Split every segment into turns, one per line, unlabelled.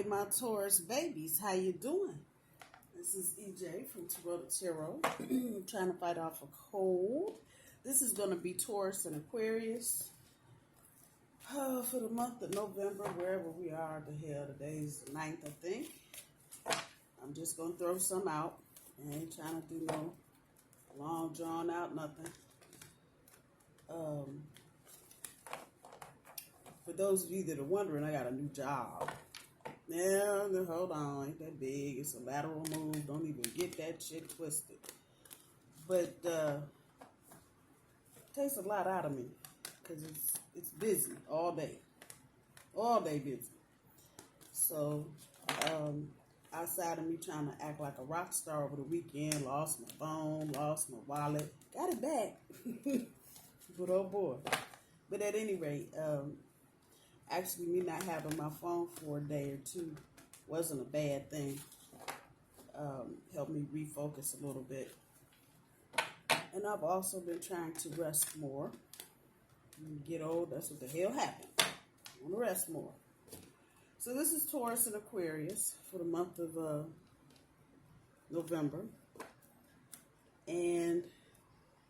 Hey, my Taurus babies, how you doing? This is EJ from Taurota Tarot. Trying to fight off a cold. This is going to be Taurus and Aquarius for the month of November, wherever we are. The hell, today's the 9th, I think. I'm just going to throw some out. I ain't trying to do no long drawn out nothing. For those of you that are wondering, I got a new job. Yeah, hold on, ain't that big. It's a lateral move. Don't even get that shit twisted. But it takes a lot out of me because it's busy all day busy. So outside of me trying to act like a rock star over the weekend, lost my phone, lost my wallet, got it back. But oh boy. But at any rate, actually, me not having my phone for a day or two wasn't a bad thing. Helped me refocus a little bit. And I've also been trying to rest more. When you get old, that's what the hell happened. I want to rest more. So this is Taurus and Aquarius for the month of November. And it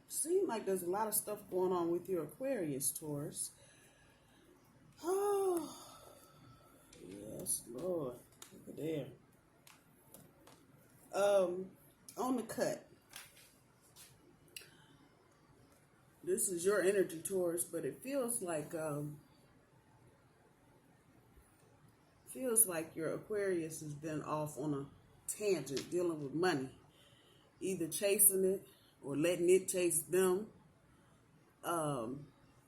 seems like there's a lot of stuff going on with your Aquarius, Taurus. Oh, yes, Lord. Look at there. On the cut. This is your energy, Taurus, but it feels like your Aquarius has been off on a tangent dealing with money. Either chasing it or letting it chase them.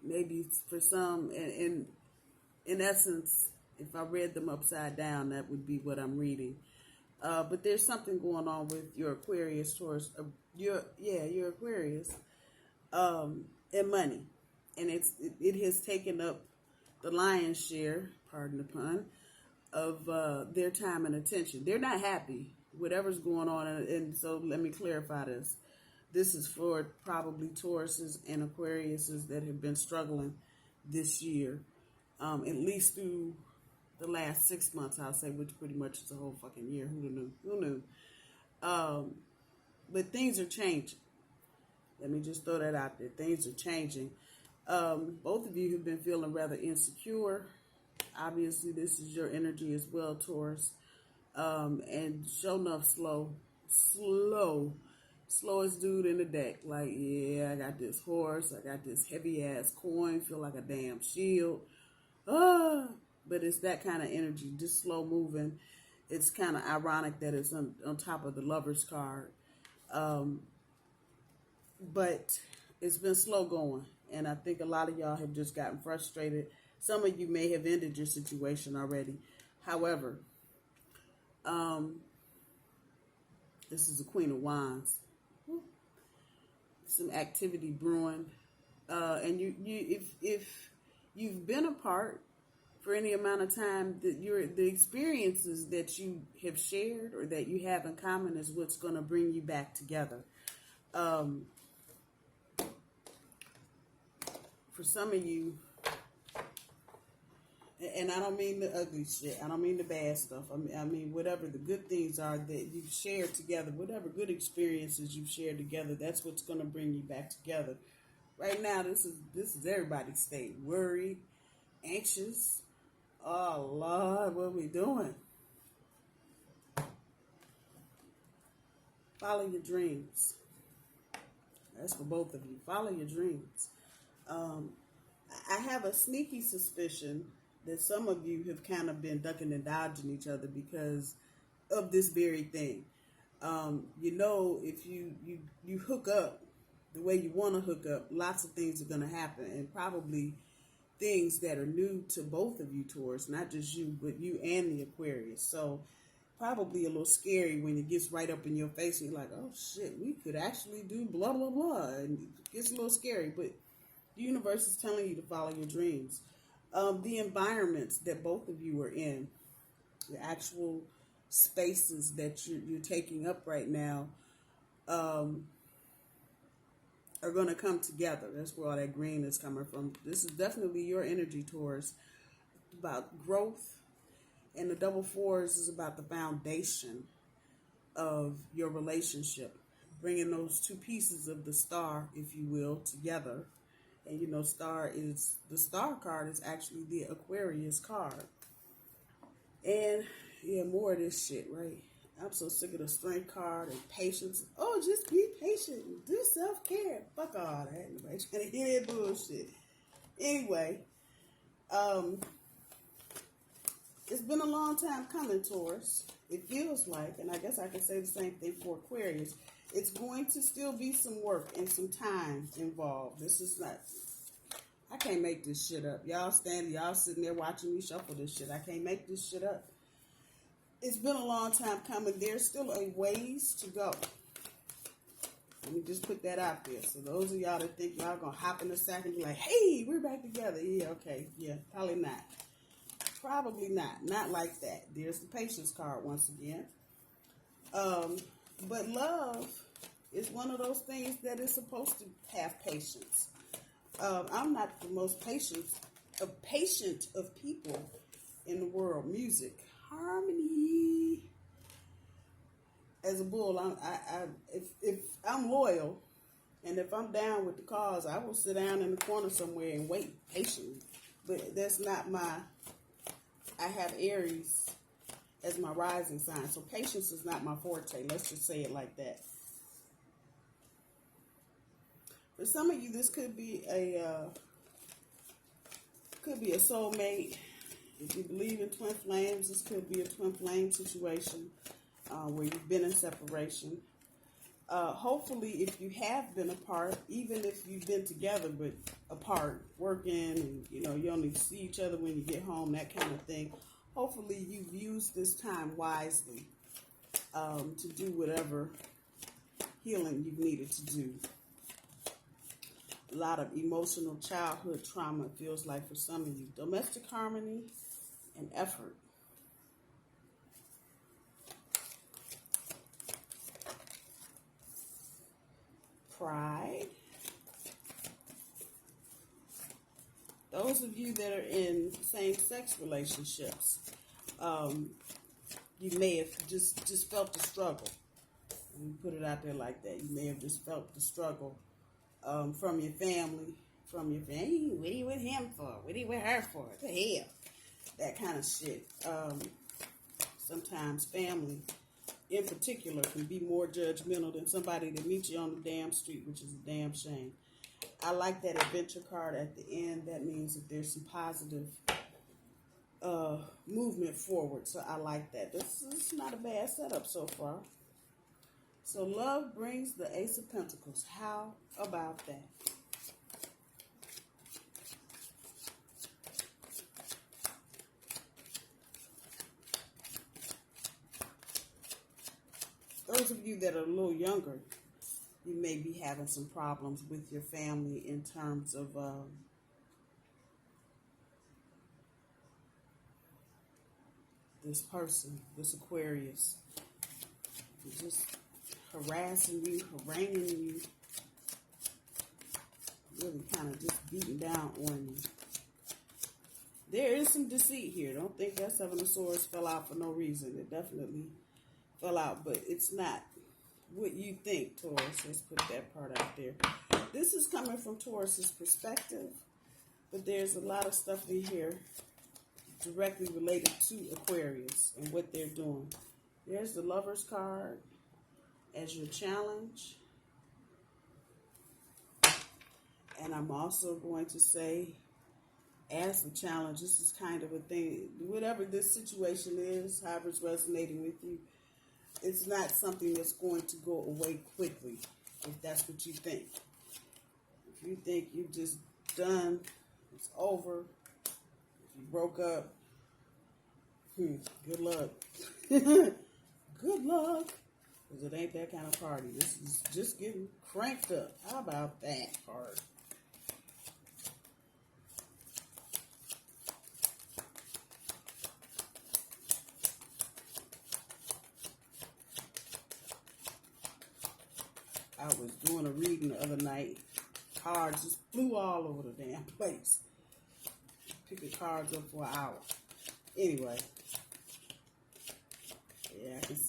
Maybe for some, and in essence, if I read them upside down, that would be what I'm reading. But there's something going on with your Aquarius, Taurus, your Aquarius, and money. And it has taken up the lion's share, pardon the pun, of their time and attention. They're not happy, whatever's going on. And so let me clarify this. This is for probably Tauruses and Aquariuses that have been struggling this year. At least through the last 6 months, I'll say, which pretty much is a whole fucking year. Who knew? But things are changing. Let me just throw that out there. Things are changing. Both of you have been feeling rather insecure. Obviously, this is your energy as well, Taurus. And sure enough, slowest dude in the deck. Like, yeah, I got this horse. I got this heavy ass coin. Feel like a damn shield. But it's that kind of energy, just slow moving. It's kind of ironic that it's on top of the Lover's card. But it's been slow going. And I think a lot of y'all have just gotten frustrated. Some of you may have ended your situation already. However, this is the Queen of Wands. Some activity brewing. And if you've been apart for any amount of time, the experiences that you have shared or that you have in common is what's going to bring you back together. For some of you, and I don't mean the ugly shit, I don't mean the bad stuff. I mean whatever the good things are that you've shared together, whatever good experiences you've shared together, that's what's going to bring you back together. Right now, this is everybody's state. Worried, anxious. Oh, Lord, what are we doing? Follow your dreams. That's for both of you. Follow your dreams. I have a sneaky suspicion that some of you have kind of been ducking and dodging each other because of this very thing. If you hook up the way you want to hook up, lots of things are going to happen, and probably things that are new to both of you, Taurus, not just you, but you and the Aquarius. So probably a little scary when it gets right up in your face and you're like, oh shit, we could actually do blah, blah, blah. And it gets a little scary, but the universe is telling you to follow your dreams. The environments that both of you are in, the actual spaces that you're taking up right now, are going to come together. That's where all that green is coming from. This is definitely your energy, Taurus, about growth And the double fours is about the foundation of your relationship. Bringing those two pieces of the star, if you will, together. And you know, the star card is actually the Aquarius card. And yeah, more of this shit, right? I'm so sick of the strength card and patience. Oh, just be patient and do self-care. Fuck all that. Anybody trying to hear that bullshit. Anyway, it's been a long time coming, Taurus. It feels like, and I guess I can say the same thing for Aquarius. It's going to still be some work and some time involved. This is not, I can't make this shit up. Y'all sitting there watching me shuffle this shit. I can't make this shit up. It's been a long time coming. There's still a ways to go. Let me just put that out there. So those of y'all that think y'all gonna hop in a sack and be like, hey, we're back together. Yeah, okay. Yeah, probably not. Probably not. Not like that. There's the patience card once again. But love is one of those things that is supposed to have patience. I'm not the most patient of people in the world. Music, harmony. As a bull, if I'm loyal, and if I'm down with the cause, I will sit down in the corner somewhere and wait patiently. But that's not I have Aries as my rising sign, so patience is not my forte. Let's just say it like that. For some of you, this could be a soulmate. If you believe in twin flames, this could be a twin flame situation where you've been in separation. Hopefully, if you have been apart, even if you've been together but apart, working, and you only see each other when you get home, that kind of thing. Hopefully, you've used this time wisely to do whatever healing you've needed to do. A lot of emotional childhood trauma, it feels like, for some of you. Domestic harmony and effort. Pride. Those of you that are in same-sex relationships, you may have just felt the struggle. Let me put it out there like that. You may have just felt the struggle from your family, What are you with him for? What are you with her for? What the hell? That kind of shit. Sometimes family, in particular, can be more judgmental than somebody that meets you on the damn street, which is a damn shame. I like that adventure card at the end. That means that there's some positive movement forward. So I like that. This is not a bad setup so far. So love brings the Ace of Pentacles. How about that? Those of you that are a little younger, you may be having some problems with your family in terms of this person, this Aquarius, just harassing you, haranguing you, really kind of just beating down on you. There is some deceit here. Don't think that Seven of Swords fell out for no reason. It definitely fell out, but it's not what you think, Taurus. Let's put that part out there. This is coming from Taurus's perspective, but there's a lot of stuff in here directly related to Aquarius and what they're doing. There's the Lover's card as your challenge. And I'm also going to say, as the challenge, this is kind of a thing, whatever this situation is, however it's resonating with you, it's not something that's going to go away quickly, if that's what you think. If you think you're just done, it's over, if you broke up, good luck. Good luck. Because it ain't that kind of party. This is just getting cranked up. How about that part? I was doing a reading the other night. Cards just flew all over the damn place. Picking cards up for an hour. Anyway,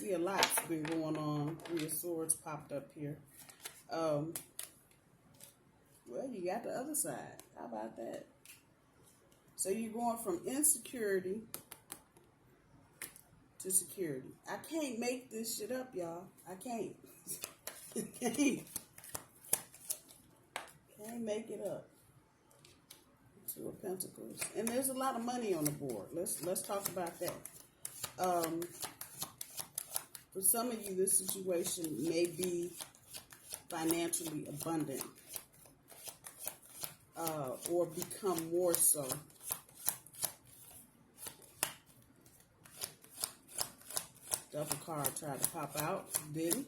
see a lot's been going on. Three of Swords popped up here. Well, you got the other side. How about that? So you're going from insecurity to security. I can't make this shit up, y'all. I can't. Can't make it up. Two of Pentacles. And there's a lot of money on the board. Let's talk about that. For some of you, this situation may be financially abundant. Or become more so. Double card tried to pop out. Didn't.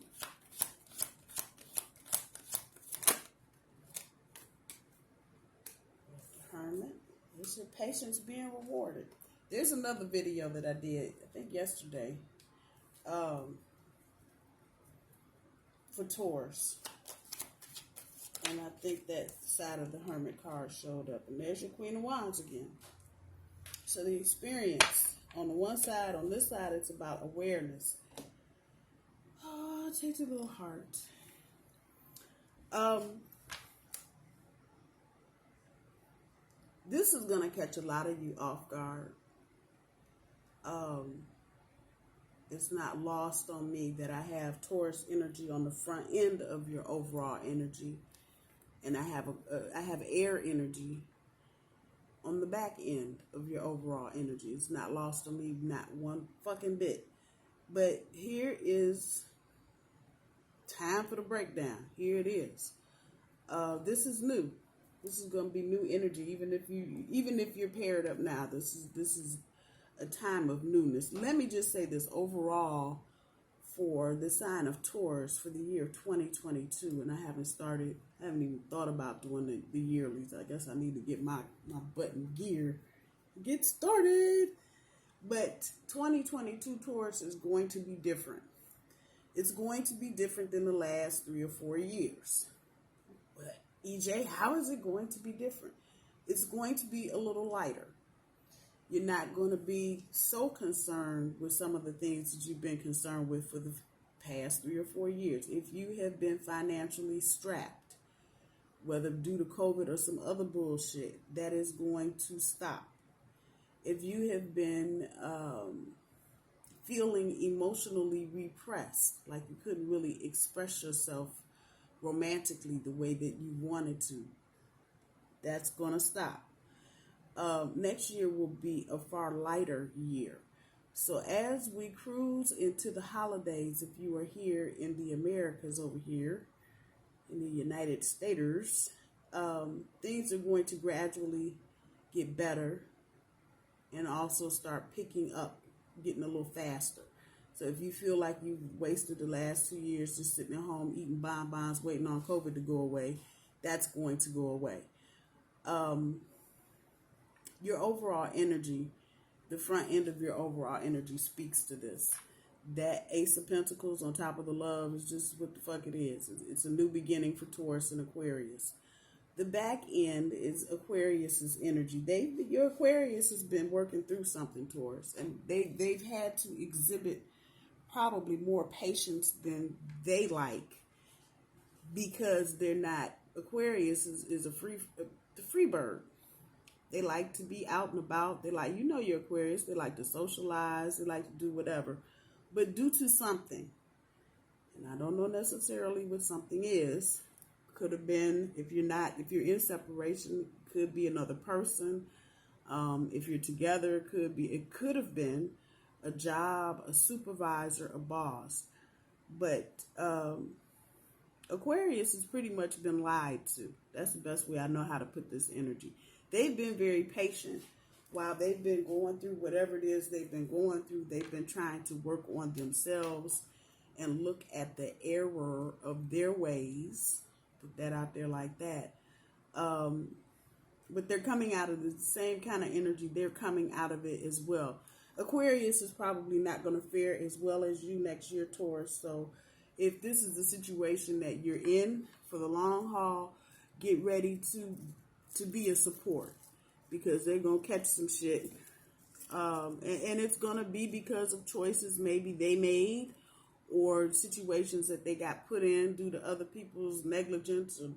Hermit. This is patience being rewarded. There's another video that I did, I think yesterday, for Taurus. And I think that side of the Hermit card showed up. And there's your Queen of Wands again. So the experience on the one side, on this side, it's about awareness. Oh, it takes a little heart. This is going to catch a lot of you off guard. It's not lost on me that I have Taurus energy on the front end of your overall energy. And I have air energy on the back end of your overall energy. It's not lost on me, not one fucking bit. But here is time for the breakdown. Here it is. This is new. This is going to be new energy. Even if you're paired up now, this is a time of newness. Let me just say this overall for the sign of Taurus for the year 2022, and I haven't even thought about doing the yearlies. I guess I need to get my butt in gear, get started. But 2022 Taurus is going to be different. It's going to be different than the last 3 or 4 years. But EJ, how is it going to be different? It's going to be a little lighter. You're not going to be so concerned with some of the things that you've been concerned with for the past 3 or 4 years. If you have been financially strapped, whether due to COVID or some other bullshit, that is going to stop. If you have been feeling emotionally repressed, like you couldn't really express yourself romantically the way that you wanted to, that's going to stop. Next year will be a far lighter year. So as we cruise into the holidays, if you are here in the Americas over here, in the United States, things are going to gradually get better and also start picking up, getting a little faster. So if you feel like you've wasted the last 2 years just sitting at home eating bonbons, waiting on COVID to go away, that's going to go away. Your overall energy, the front end of your overall energy speaks to this. That Ace of Pentacles on top of the love is just what the fuck it is. It's a new beginning for Taurus and Aquarius. The back end is Aquarius's energy. Your Aquarius has been working through something, Taurus, and they've had to exhibit probably more patience than they like, because they're not. Aquarius is the free bird. They like to be out and about. They like, your Aquarius, they like to socialize. They like to do whatever. But due to something, and I don't know necessarily what something is, could have been, if you're in separation, could be another person. If you're together, it could have been a job, a supervisor, a boss. But Aquarius has pretty much been lied to. That's the best way I know how to put this energy. They've been very patient while they've been going through whatever it is they've been going through. They've been trying to work on themselves and look at the error of their ways. Put that out there like that. But they're coming out of the same kind of energy. They're coming out of it as well. Aquarius is probably not going to fare as well as you next year, Taurus. So if this is the situation that you're in for the long haul, get ready to be a support, because they're going to catch some shit. And it's going to be because of choices maybe they made, or situations that they got put in due to other people's negligence, or,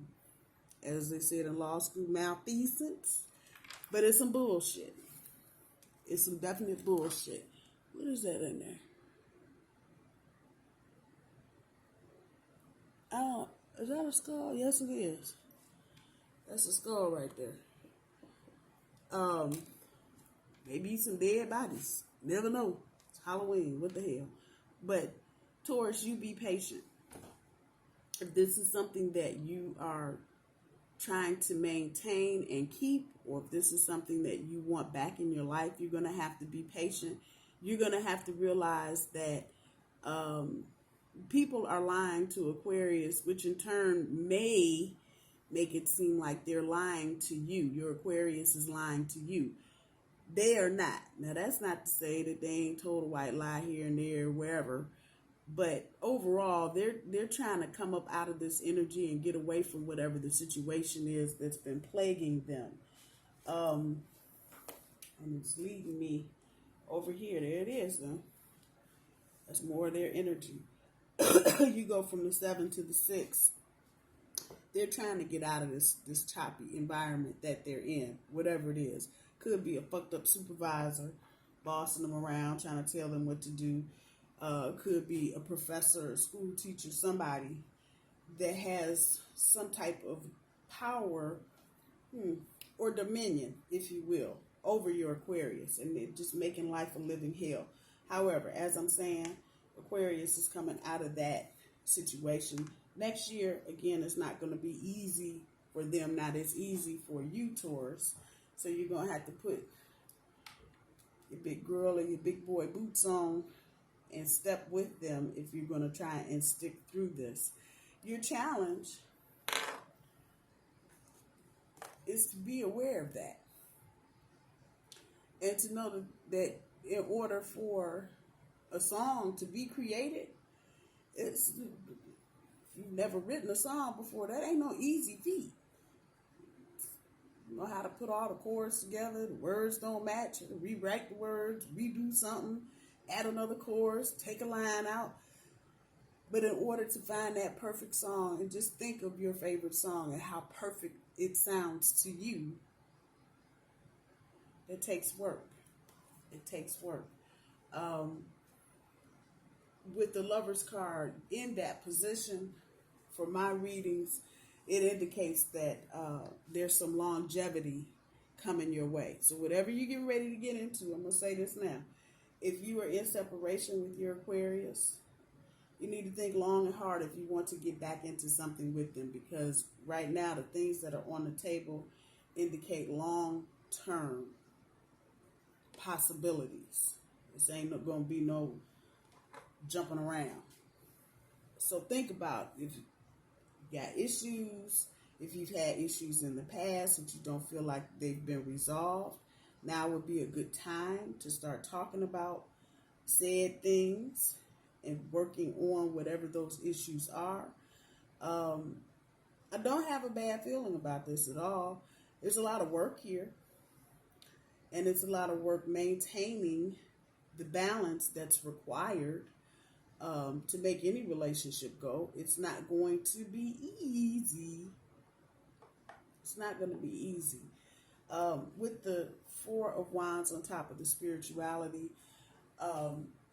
as they said in law school, malfeasance. But it's some bullshit. It's some definite bullshit. What is that in there? Oh, is that a skull? Yes, it is. That's a skull right there. Maybe some dead bodies. Never know. It's Halloween. What the hell? But Taurus, you be patient. If this is something that you are trying to maintain and keep, or if this is something that you want back in your life, you're going to have to be patient. You're going to have to realize that people are lying to Aquarius, which in turn may make it seem like they're lying to you. Your Aquarius is lying to you. They are not. Now, that's not to say that they ain't told a white lie here and there, wherever. But overall, they're trying to come up out of this energy and get away from whatever the situation is that's been plaguing them. And it's leading me over here. There it is, though. That's more of their energy. You go from the 7 to the 6. They're trying to get out of this choppy environment that they're in, whatever it is. Could be a fucked up supervisor bossing them around, trying to tell them what to do. Could be a professor, a school teacher, somebody that has some type of power or dominion, if you will, over your Aquarius, and they're just making life a living hell. However, as I'm saying, Aquarius is coming out of that situation. Next year, again, it's not going to be easy for them. Not as easy for you, Taurus. So you're going to have to put your big girl or your big boy boots on and step with them if you're going to try and stick through this. Your challenge is to be aware of that. And to know that in order for a song to be created, if you've never written a song before, that ain't no easy feat. You know how to put all the chords together, the words don't match, rewrite the words, redo something, add another chorus, take a line out. But in order to find that perfect song, and just think of your favorite song and how perfect it sounds to you, it takes work. It takes work. With the Lover's card in that position, for my readings, it indicates that there's some longevity coming your way. So whatever you get ready to get into, I'm going to say this now. If you are in separation with your Aquarius, you need to think long and hard if you want to get back into something with them, because right now the things that are on the table indicate long-term possibilities. This ain't going to be no jumping around. So think about if you got issues, if you've had issues in the past that you don't feel like they've been resolved, now would be a good time to start talking about said things and working on whatever those issues are. I don't have a bad feeling about this at all. There's a lot of work here, and it's a lot of work maintaining the balance that's required to make any relationship go. It's not going to be easy. It's not going to be easy. With the 4 of Wands on top of the spirituality,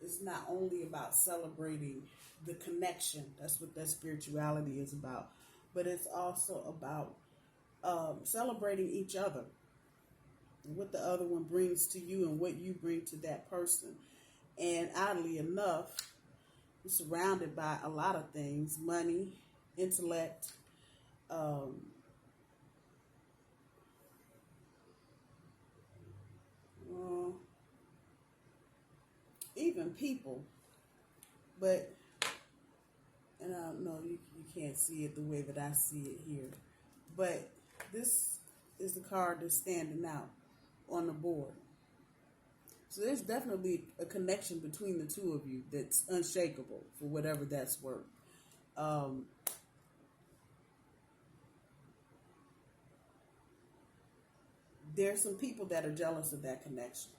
it's not only about celebrating the connection. That's what that spirituality is about. But it's also about celebrating each other, what the other one brings to you and what you bring to that person. And oddly enough, you're surrounded by a lot of things: money, intellect, even people. But, and I don't know, you can't see it the way that I see it here, but this is the card that's standing out on the board. So there's definitely a connection between the two of you that's unshakable, for whatever that's worth. There's some people that are jealous of that connection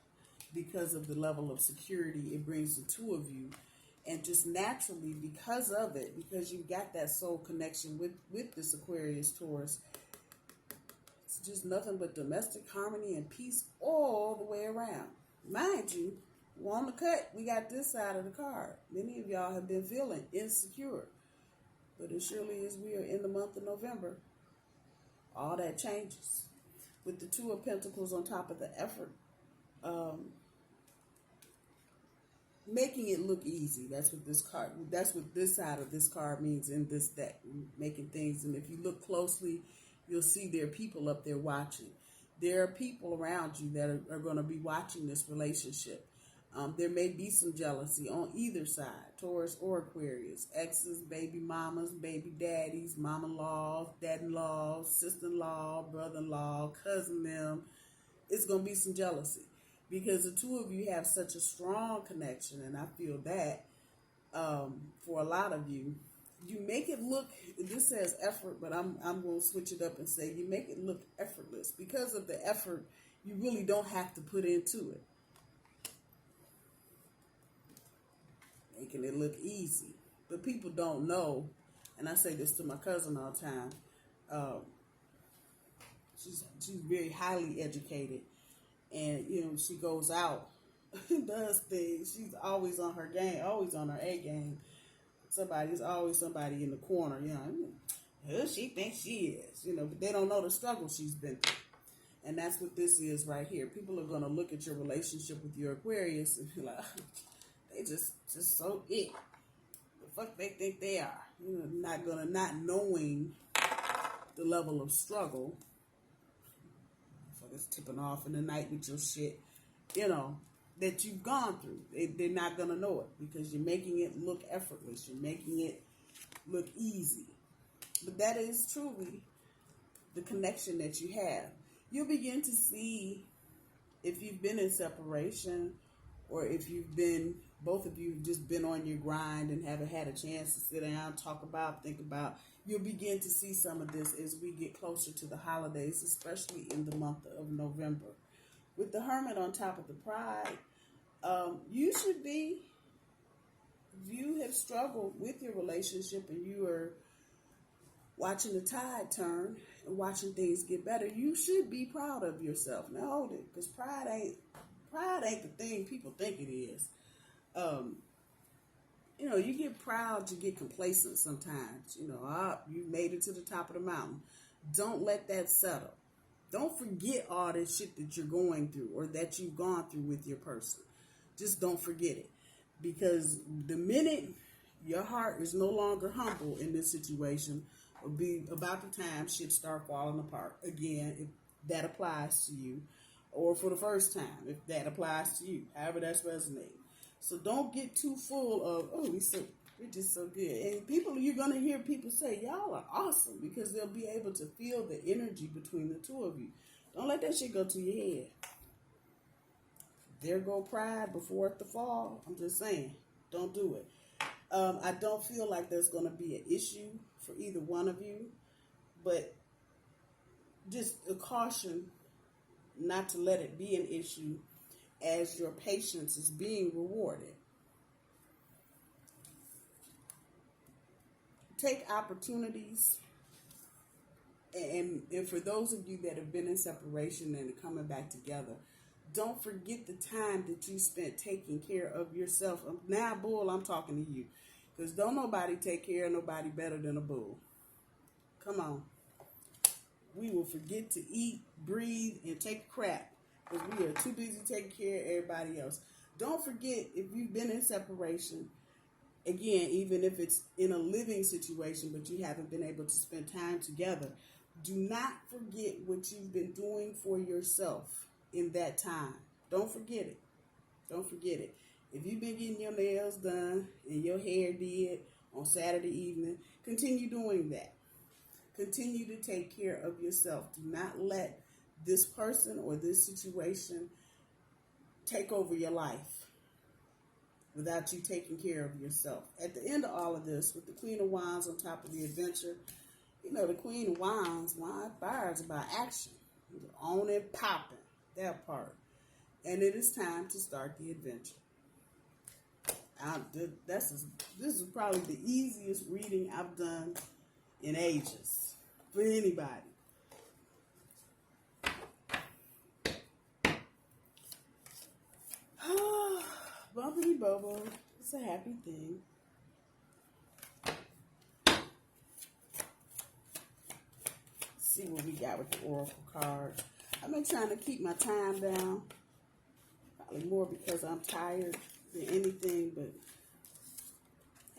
because of the level of security it brings the two of you. And just naturally, because of it, because you got that soul connection with this Aquarius Taurus, it's just nothing but domestic harmony and peace all the way around. Mind you, on the cut, we got this side of the card. Many of y'all have been feeling insecure. But as surely as we are in the month of November, all that changes. With the Two of Pentacles on top of the effort, making it look easy. That's what this card, that's what this side of this card means in this deck. Making things, and if you look closely, you'll see there are people up there watching. There are people around you that are going to be watching this relationship. There may be some jealousy on either side, Taurus or Aquarius. Exes, baby mamas, baby daddies, mama-in-law, dad-in-law, sister-in-law, brother-in-law, cousin them. It's going to be some jealousy because the two of you have such a strong connection, and I feel that for a lot of you, you make it look, this says effort, but I'm going to switch it up and say you make it look effortless. Because of the effort, you really don't have to put into it. Making it look easy. But people don't know, and I say this to my cousin all the time, she's very highly educated, and she goes out and does things. She's always on her game, always on her A game. There's always somebody in the corner, who she thinks she is, but they don't know the struggle she's been through. And that's what this is right here. People are going to look at your relationship with your Aquarius and be like, they just so it. The fuck they think they are. Not knowing the level of struggle. Fuckers tipping off in the night with your shit, that you've gone through. They're not going to know it because you're making it look effortless. You're making it look easy. But that is truly the connection that you have. You'll begin to see if you've been in separation or if both of you have just been on your grind and haven't had a chance to sit down, talk about, think about. You'll begin to see some of this as we get closer to the holidays, especially in the month of November. With the Hermit on top of the Pride, you should be, if you have struggled with your relationship and you are watching the tide turn and watching things get better, you should be proud of yourself. Now hold it, because pride ain't the thing people think it is. You get proud, you get complacent sometimes. You made it to the top of the mountain. Don't let that settle. Don't forget all this shit that you're going through or that you've gone through with your person. Just don't forget it. Because the minute your heart is no longer humble in this situation, will be about the time shit start falling apart. Again, if that applies to you. Or for the first time, if that applies to you. However that's resonating. So don't get too full of, we're just so good. And you're going to hear people say, y'all are awesome, because they'll be able to feel the energy between the two of you. Don't let that shit go to your head. There go pride before the fall. I'm just saying, don't do it. I don't feel like there's going to be an issue for either one of you, but just a caution not to let it be an issue as your patience is being rewarded. Take opportunities, and for those of you that have been in separation and are coming back together, don't forget the time that you spent taking care of yourself. Now, bull, I'm talking to you, because don't nobody take care of nobody better than a bull. Come on. We will forget to eat, breathe, and take a crap because we are too busy taking care of everybody else. Don't forget, if you've been in separation, again, even if it's in a living situation, but you haven't been able to spend time together, do not forget what you've been doing for yourself in that time. Don't forget it. Don't forget it. If you've been getting your nails done and your hair did on Saturday evening, continue doing that. Continue to take care of yourself. Do not let this person or this situation take over your life without you taking care of yourself. At the end of all of this, with the Queen of Wands on top of the adventure, the Queen of Wands, fire is about action. On and popping, that part. And it is time to start the adventure. This is probably the easiest reading I've done in ages for anybody. Bumpity bubble. It's a happy thing. Let's see what we got with the oracle card. I've been trying to keep my time down. Probably more because I'm tired than anything, but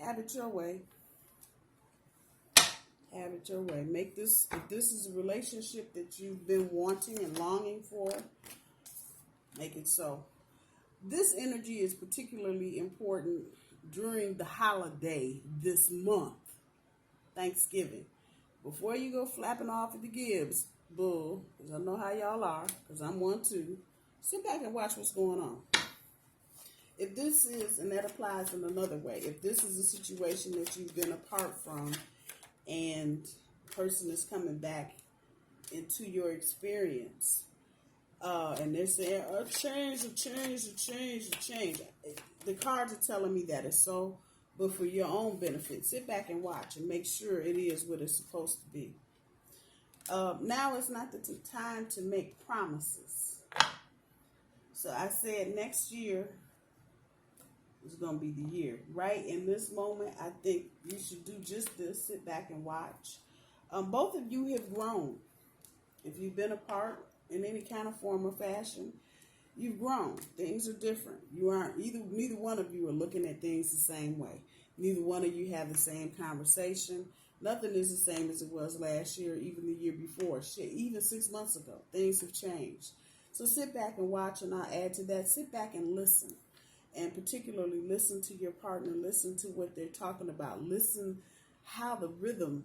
have it your way. Have it your way. Make this, if this is a relationship that you've been wanting and longing for, make it so. This energy is particularly important during the holiday this month, Thanksgiving. Before you go flapping off at the Gibbs, bull, because I know how y'all are, because I'm one too, sit back and watch what's going on. If this is, and that applies in another way, if this is a situation that you've been apart from and the person is coming back into your experience, and they're saying, a change. The cards are telling me that it's so, but for your own benefit, sit back and watch and make sure it is what it's supposed to be. Now is not the time to make promises. So I said next year is going to be the year. Right in this moment, I think you should do just this. Sit back and watch. Both of you have grown. If you've been apart in any kind of form or fashion, you've grown. Things are different. You aren't, neither one of you are looking at things the same way. Neither one of you have the same conversation. Nothing is the same as it was last year, even the year before. Shit, even 6 months ago, things have changed. So sit back and watch, and I'll add to that, sit back and listen. And particularly listen to your partner, listen to what they're talking about. Listen how the rhythm